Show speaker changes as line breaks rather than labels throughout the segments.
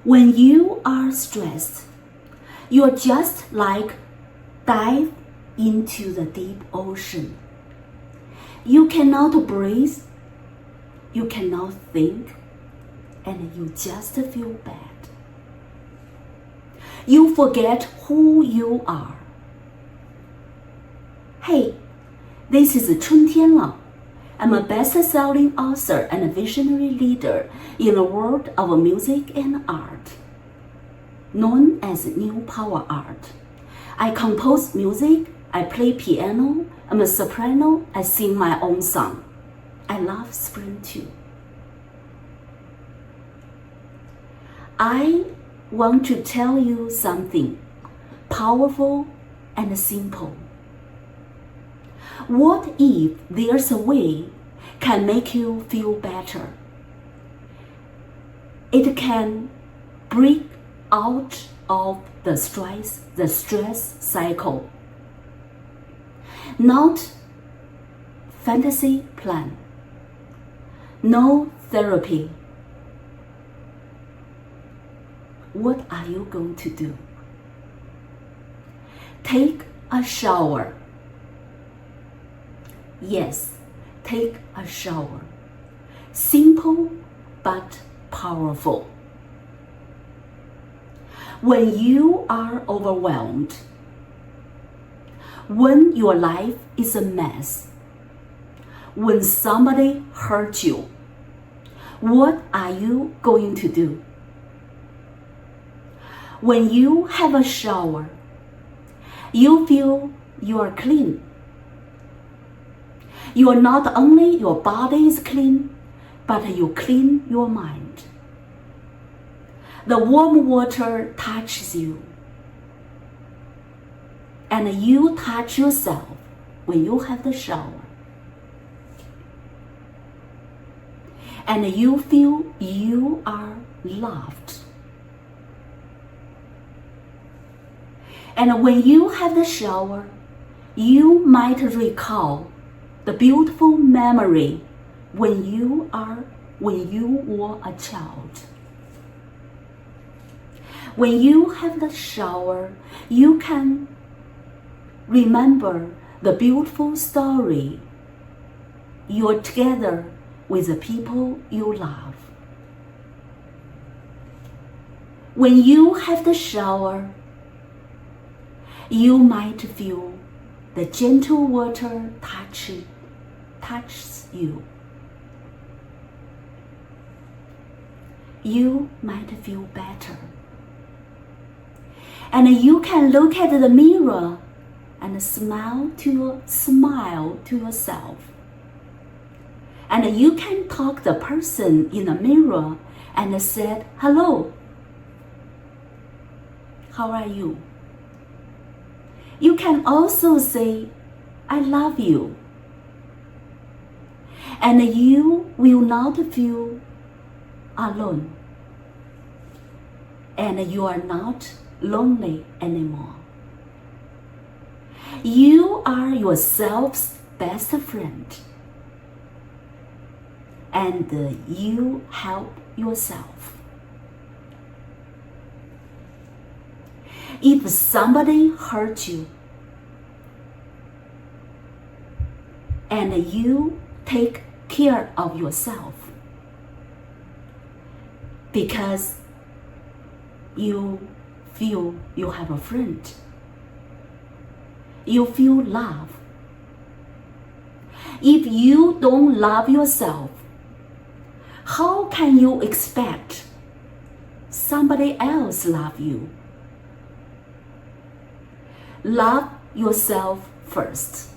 When you are stressed, you're just like dive into the deep ocean. You cannot breathe, you cannot think, and you just feel bad. You forget who you are. Hey, this is Chuntianle. I'm a best-selling author and a visionary leader in the world of music and art, known as New Power Art. I compose music, I play piano, I'm a soprano, I sing my own song. I love spring too. I want to tell you something powerful and simple. What if there's a way can make you feel better? It can break out of the stress cycle. Not fantasy plan. No therapy. What are you going to do? Take a shower. Yes, take a shower. Simple but powerful. When you are overwhelmed, when your life is a mess, when somebody hurt you, what are you going to do? When you have a shower, you feel you are clean. You are not only your body is clean, but you clean your mind. The warm water touches you, and you touch yourself when you have the shower. And you feel you are loved. And when you have the shower, you might recall the beautiful memory when you were a child. When you have the shower, you can remember the beautiful story you're together with the people you love. When you have the shower, you might feel the gentle water touches you. You might feel better. And you can look at the mirror and smile to yourself. And you can talk to the person in the mirror and say, "Hello, how are you?" You can also say, "I love you." And you will not feel alone. And you are not lonely anymore. You are yourself's best friend. And you help yourself. If somebody hurt you, and you take care of yourself, because you feel you have a friend, you feel love. If you don't love yourself, how can you expect somebody else love you? Love yourself first.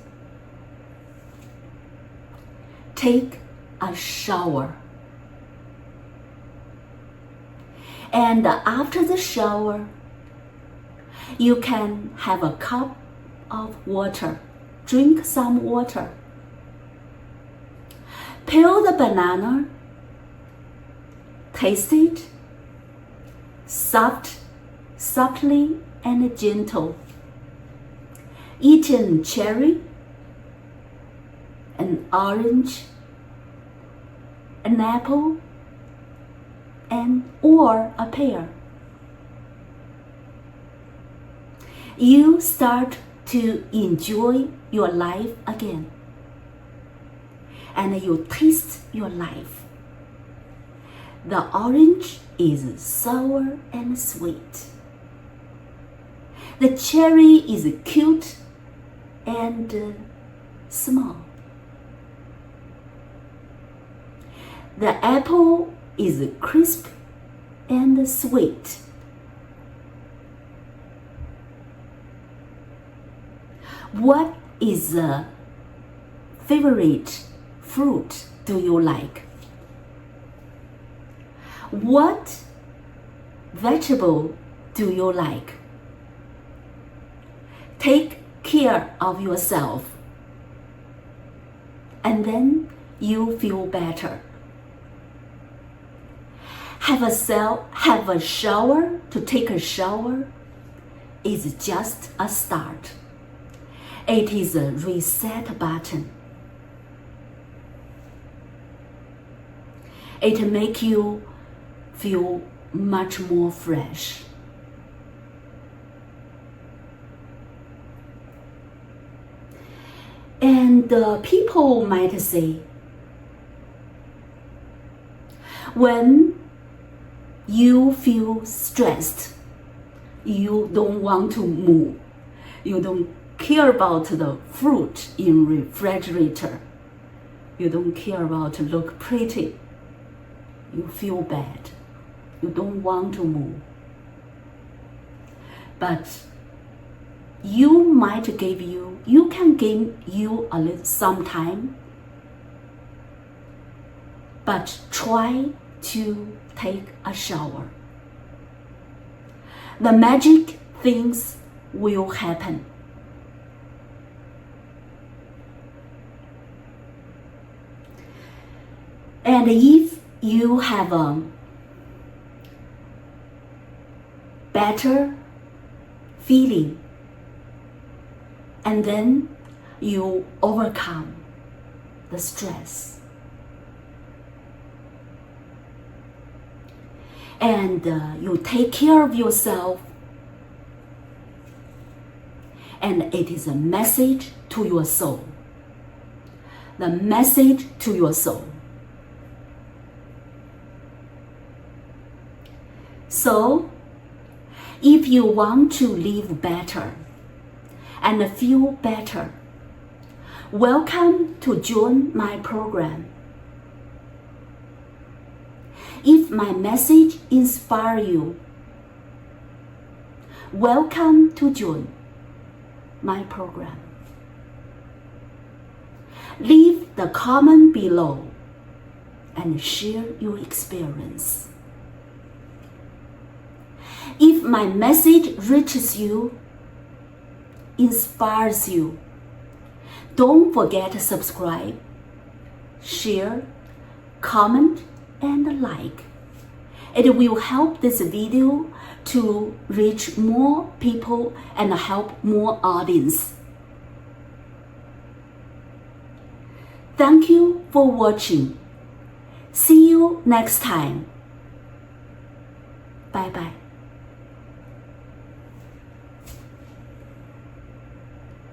Take a shower. And after the shower, you can have a cup of water. Drink some water. Peel the banana. Taste it. Softly and gentle. Eaten cherry, an orange, an apple, or a pear. you start to enjoy your life again. And you taste your life. The orange is sour and sweet. The cherry is cute and small. The apple is crisp and sweet. What is the favorite fruit do you like? What vegetable do you like? Take care of yourself, and then you feel better. Have a shower. To take a shower is just a start. It is a reset button. It makes you feel much more fresh. And people might say, when you feel stressed, you don't want to move. You don't care about the fruit in refrigerator. You don't care about look pretty. You feel bad. You don't want to move. But you can give you a little some time, but try to take a shower. The magic things will happen. And if you have a better feeling, and then you overcome the stress, and you take care of yourself, and it is a message to your soul. The message to your soul. So, if you want to live better and feel better, welcome to join my program. If my message inspires you, welcome to join my program. Leave the comment below and share your experience. If my message reaches you, inspires you, don't forget to subscribe, share, comment, and like. It will help this video to reach more people and help more audience. Thank you for watching. See you next time. Bye bye.